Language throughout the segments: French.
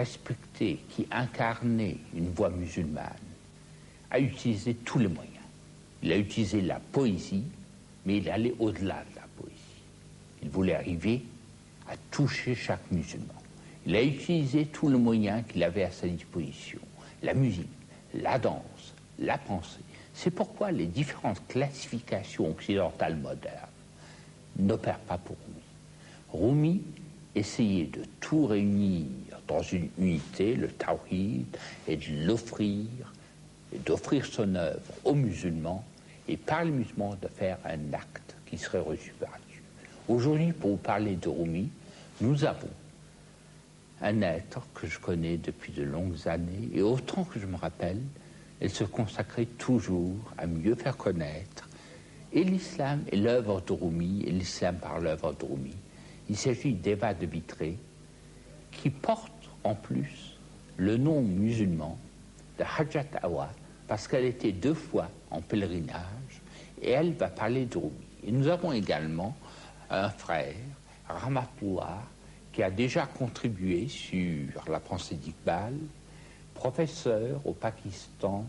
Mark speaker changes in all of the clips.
Speaker 1: respectait, qui incarnait une voix musulmane, a utilisé tous les moyens. Il a utilisé la poésie, mais il allait au-delà de la poésie. Il voulait arriver à toucher chaque musulman. Il a utilisé tous les moyens qu'il avait à sa disposition. La musique, la danse, la pensée. C'est pourquoi les différentes classifications occidentales modernes n'opèrent pas pour Rumi. Rumi essayait de tout réunir dans une unité, le tawhid, et de l'offrir, et d'offrir son œuvre aux musulmans, et par les musulmans de faire un acte qui serait reçu par Dieu. Aujourd'hui, pour vous parler de Rumi, nous avons un être que je connais depuis de longues années, et autant que je me rappelle, elle se consacrait toujours à mieux faire connaître et l'islam et l'œuvre de Rumi, et l'islam par l'œuvre de Rumi. Il s'agit d'Eva de Vitré, qui porte en plus le nom musulman de Hajjat Awa, parce qu'elle était 2 fois en pèlerinage, et elle va parler de Rumi. Et nous avons également un frère, Rahmatullah, qui a déjà contribué sur la pensée d'Iqbal, professeur au Pakistan.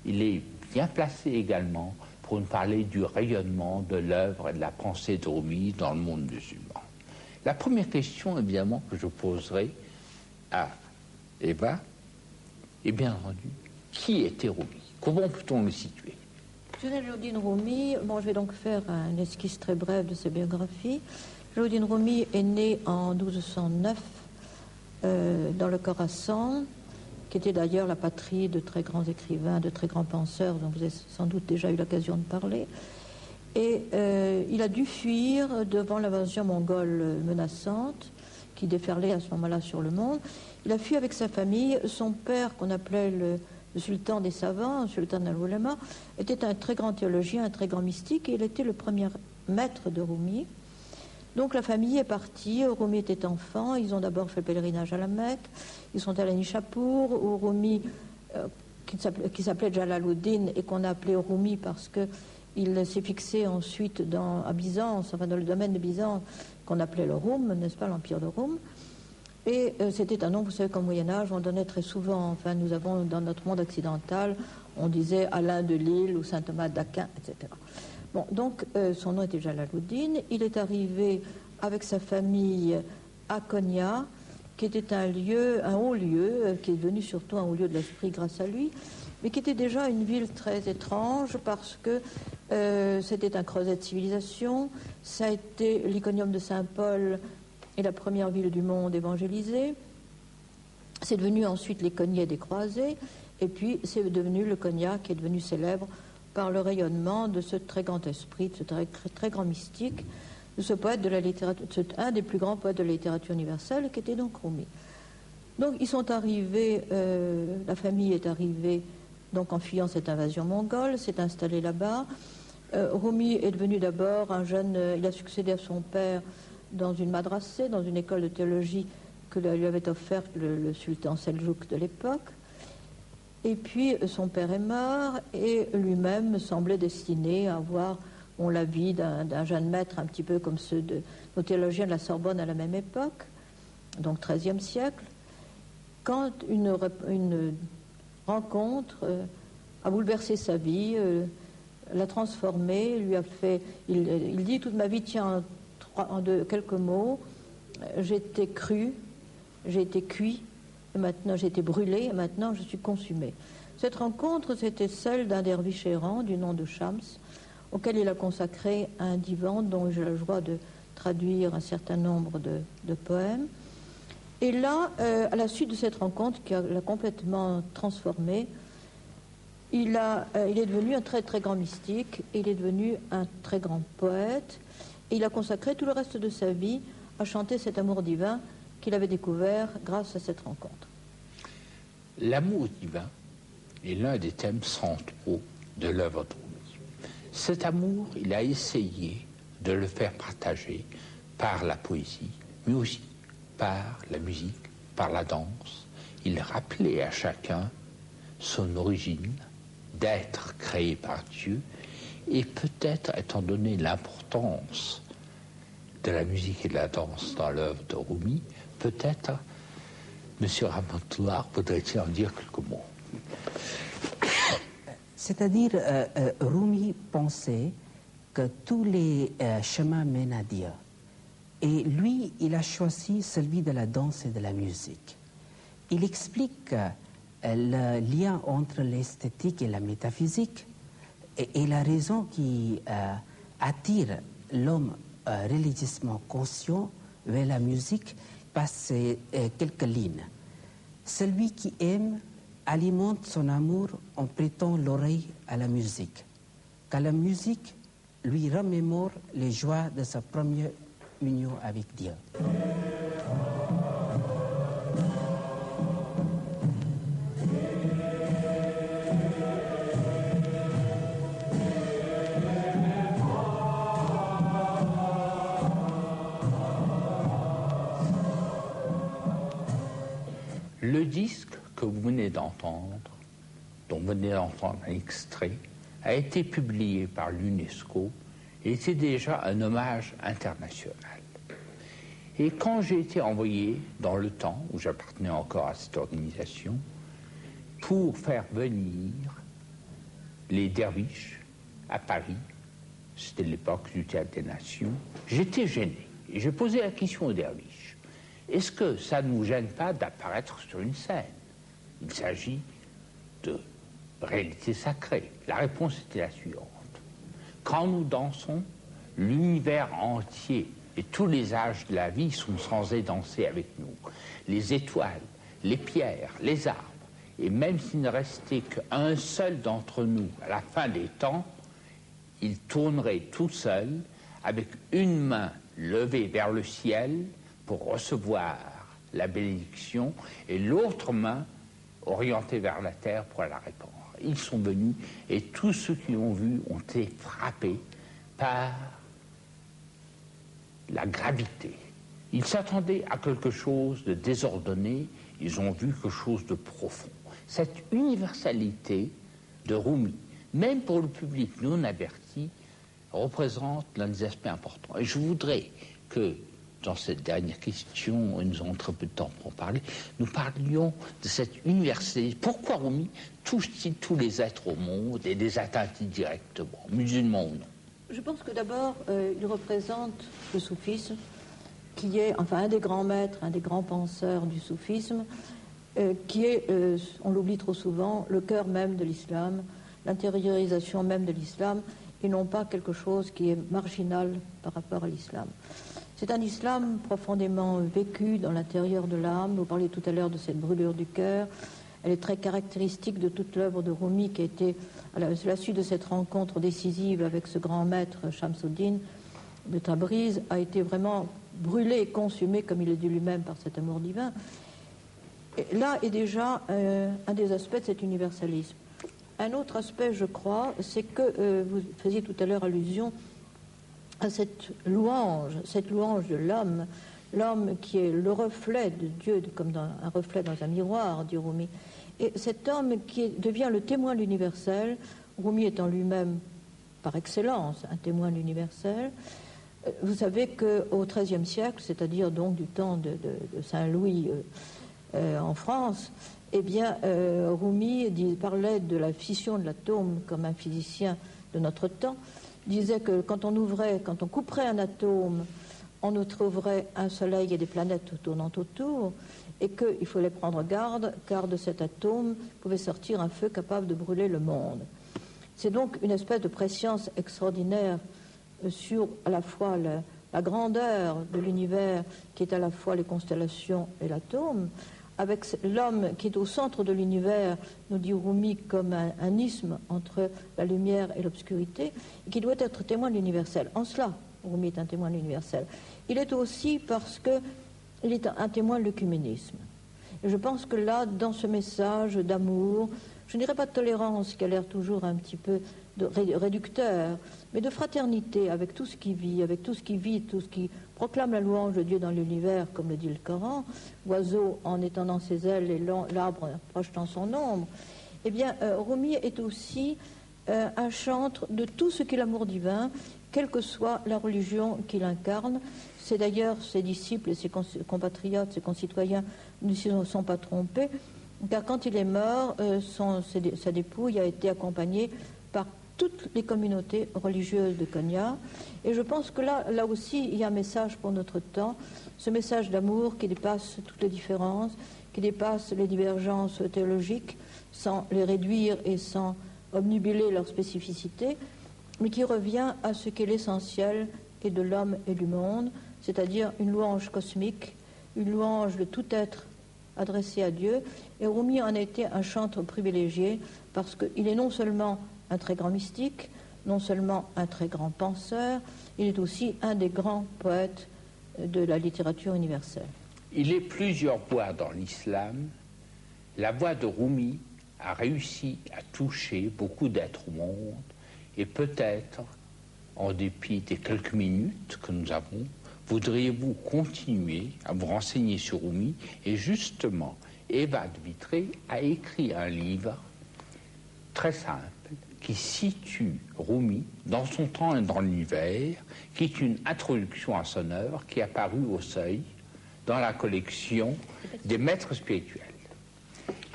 Speaker 1: Il est bien placé également pour nous parler du rayonnement de l'œuvre et de la pensée de Rumi dans le monde musulman. La première question, évidemment, que je poserai à Eva est bien entendu, qui était Rumi? Comment peut-on le situer?
Speaker 2: Jalaluddin Rumi, bon, je vais donc faire un esquisse très brève de sa biographie. Jalaluddin Rumi est né en 1209 dans le Khorasan, qui était d'ailleurs la patrie de très grands écrivains, de très grands penseurs, dont vous avez sans doute déjà eu l'occasion de parler. Et il a dû fuir devant l'invasion mongole menaçante qui déferlait à ce moment-là sur le monde. Il a fui avec sa famille. Son père, qu'on appelait le sultan des savants, le sultan al-Ulama, était un très grand théologien, un très grand mystique, et il était le premier maître de Rumi. Donc la famille est partie, Rumi était enfant, ils ont d'abord fait le pèlerinage à la Mecque, ils sont allés à Nishapur, où Rumi, qui s'appelait Jalaluddin et qu'on a appelé Rumi parce qu'il s'est fixé ensuite à Byzance, enfin dans le domaine de Byzance, qu'on appelait le Roum, n'est-ce pas, l'empire de Roum. Et c'était un nom, vous savez qu'au Moyen-Âge, on donnait très souvent, enfin nous avons dans notre monde occidental, on disait Alain de Lille ou saint Thomas d'Aquin, etc. Bon, donc son nom était Jalaluddin. Il est arrivé avec sa famille à Konya, qui était un haut lieu, qui est devenu surtout un haut lieu de l'esprit grâce à lui, mais qui était déjà une ville très étrange parce que c'était un creuset de civilisation. Ça a été l'iconium de Saint-Paul et la première ville du monde évangélisée. C'est devenu ensuite les cognets des croisés, et puis c'est devenu le Konya qui est devenu célèbre par le rayonnement de ce très grand esprit, de ce très grand mystique, de ce poète de la littérature, un des plus grands poètes de la littérature universelle, qui était donc Rumi. Donc ils sont arrivés, la famille est arrivée donc en fuyant cette invasion mongole, s'est installée là-bas. Rumi est devenu d'abord un jeune, il a succédé à son père dans une madrassée, dans une école de théologie que lui avait offerte le sultan Seljouk de l'époque. Et puis son père est mort et lui-même semblait destiné à avoir la vie d'un jeune maître un petit peu comme ceux de nos théologiens de la Sorbonne à la même époque, donc XIIIe siècle, quand une rencontre a bouleversé sa vie, l'a transformé, lui a fait... Il dit « Toute ma vie tient en quelques mots. J'ai été cru, j'ai été cuit, et maintenant j'ai été brûlé, et maintenant je suis consumé. » Cette rencontre, c'était celle d'un derviche errant du nom de Shams, auquel il a consacré un divan dont j'ai la joie de traduire un certain nombre de poèmes. Et là, à la suite de cette rencontre qui l'a complètement transformé, il est devenu un très très grand mystique, et il est devenu un très grand poète, et il a consacré tout le reste de sa vie à chanter cet amour divin qu'il avait découvert grâce à cette rencontre.
Speaker 1: L'amour divin est l'un des thèmes centraux de l'œuvre de Rumi. Cet amour, il a essayé de le faire partager par la poésie, mais aussi par la musique, par la danse. Il rappelait à chacun son origine d'être créé par Dieu, et peut-être, étant donné l'importance de la musique et de la danse dans l'œuvre de Rumi, peut-être Monsieur Rahmatullah, voudrait-il en dire quelques mots?
Speaker 3: C'est-à-dire, Rumi pensait que tous les chemins mènent à Dieu. Et lui, il a choisi celui de la danse et de la musique. Il explique le lien entre l'esthétique et la métaphysique et la raison qui attire l'homme religieusement conscient vers la musique par ces quelques lignes. Celui qui aime alimente son amour en prêtant l'oreille à la musique, car la musique lui remémore les joies de sa première union avec Dieu.
Speaker 1: Le disque que vous venez d'entendre, dont vous venez d'entendre un extrait, a été publié par l'UNESCO et était déjà un hommage international. Et quand j'ai été envoyé dans le temps où j'appartenais encore à cette organisation pour faire venir les derviches à Paris, c'était l'époque du Théâtre des Nations, j'étais gêné et j'ai posé la question aux derviches. Est-ce que ça ne nous gêne pas d'apparaître sur une scène? Il s'agit de réalité sacrée. La réponse était la suivante. Quand nous dansons, l'univers entier et tous les âges de la vie sont censés danser avec nous. Les étoiles, les pierres, les arbres. Et même s'il ne restait qu'un seul d'entre nous à la fin des temps, il tournerait tout seul avec une main levée vers le ciel pour recevoir la bénédiction et l'autre main orientée vers la terre pour la répandre. Ils sont venus et tous ceux qui l'ont vu ont été frappés par la gravité. Ils s'attendaient à quelque chose de désordonné, ils ont vu quelque chose de profond. Cette universalité de Rumi, même pour le public non averti, représente l'un des aspects importants. Et je voudrais que dans cette dernière question, nous avons très peu de temps pour en parler, nous parlions de cette universalité. Pourquoi Rumi touche-t-il tous les êtres au monde et les atteint-il directement, musulmans ou non?
Speaker 2: Je pense que d'abord, il représente le soufisme, qui est, enfin, un des grands maîtres, un des grands penseurs du soufisme, qui est, on l'oublie trop souvent, le cœur même de l'islam, l'intériorisation même de l'islam, et non pas quelque chose qui est marginal par rapport à l'islam. C'est un islam profondément vécu dans l'intérieur de l'âme. Vous parliez tout à l'heure de cette brûlure du cœur. Elle est très caractéristique de toute l'œuvre de Rumi qui a été, à la suite de cette rencontre décisive avec ce grand maître Shamsuddin de Tabriz, a été vraiment brûlé et consumé, comme il l'a dit lui-même, par cet amour divin. Et là est déjà un des aspects de cet universalisme. Un autre aspect, je crois, c'est que vous faisiez tout à l'heure allusion à cette louange de l'homme, l'homme qui est le reflet de Dieu, comme un reflet dans un miroir, dit Rumi. Et cet homme qui devient le témoin de l'universel, Rumi étant lui-même par excellence un témoin de l'universel. Vous savez qu'au XIIIe siècle, c'est-à-dire donc du temps de Saint-Louis en France, eh bien, Rumi parlait de la fission de l'atome comme un physicien de notre temps, disait que quand on couperait un atome, on nous trouverait un soleil et des planètes tournant autour, et qu'il fallait prendre garde, car de cet atome pouvait sortir un feu capable de brûler le monde. C'est donc une espèce de préscience extraordinaire sur à la fois la grandeur de l'univers, qui est à la fois les constellations et l'atome, avec l'homme qui est au centre de l'univers, nous dit Rumi, comme un isthme entre la lumière et l'obscurité, et qui doit être témoin de l'universel. En cela, Rumi est un témoin de l'universel. Il est aussi parce qu'il est un témoin de l'œcuménisme. Et je pense que là, dans ce message d'amour, je ne dirais pas de tolérance, qui a l'air toujours un petit peu réducteur, mais de fraternité avec tout ce qui vit, tout ce qui proclame la louange de Dieu dans l'univers, comme le dit le Coran, oiseau en étendant ses ailes et l'arbre en projetant son ombre. Eh bien, Rumi est aussi un chantre de tout ce qu'est l'amour divin, quelle que soit la religion qu'il incarne. C'est d'ailleurs ses disciples et ses compatriotes, ses concitoyens ne s'y sont pas trompés, car quand il est mort, sa dépouille a été accompagnée par toutes les communautés religieuses de Konya. Et je pense que là aussi, il y a un message pour notre temps, ce message d'amour qui dépasse toutes les différences, qui dépasse les divergences théologiques, sans les réduire et sans obnubiler leur spécificité, mais qui revient à ce qu'est l'essentiel et de l'homme et du monde, c'est-à-dire une louange cosmique, une louange de tout être adressé à Dieu. Et Rumi en a été un chantre privilégié parce qu'il est non seulement un très grand mystique, non seulement un très grand penseur, il est aussi un des grands poètes de la littérature universelle.
Speaker 1: Il est plusieurs voix dans l'islam. La voix de Rumi a réussi à toucher beaucoup d'êtres au monde et peut-être, en dépit des quelques minutes que nous avons, voudriez-vous continuer à vous renseigner sur Rumi. Et justement, Eva de Vitré a écrit un livre très simple qui situe Rumi dans son temps et dans l'univers, qui est une introduction à son œuvre qui est apparue au Seuil dans la collection des maîtres spirituels.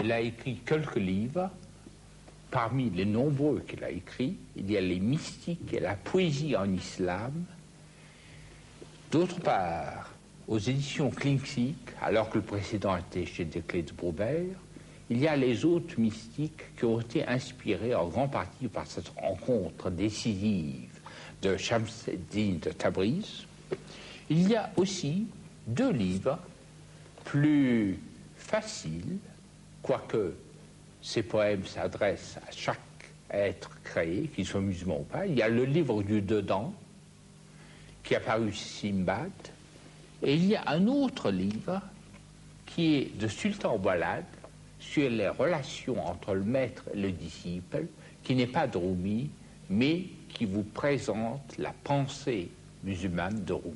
Speaker 1: Il a écrit quelques livres. Parmi les nombreux qu'il a écrits, il y a les mystiques et la poésie en islam. D'autre part, aux éditions Klingsik, alors que le précédent était chez Desclés de Beaubert, il y a les autres mystiques qui ont été inspirés en grande partie par cette rencontre décisive de Shamseddin de Tabriz. Il y a aussi 2 livres plus faciles, quoique ces poèmes s'adressent à chaque être créé, qu'il soit musulman ou pas. Il y a le livre du dedans, qui a paru Simbad, et il y a un autre livre qui est de Sultan Walad sur les relations entre le maître et le disciple, qui n'est pas de Rumi, mais qui vous présente la pensée musulmane de Rumi.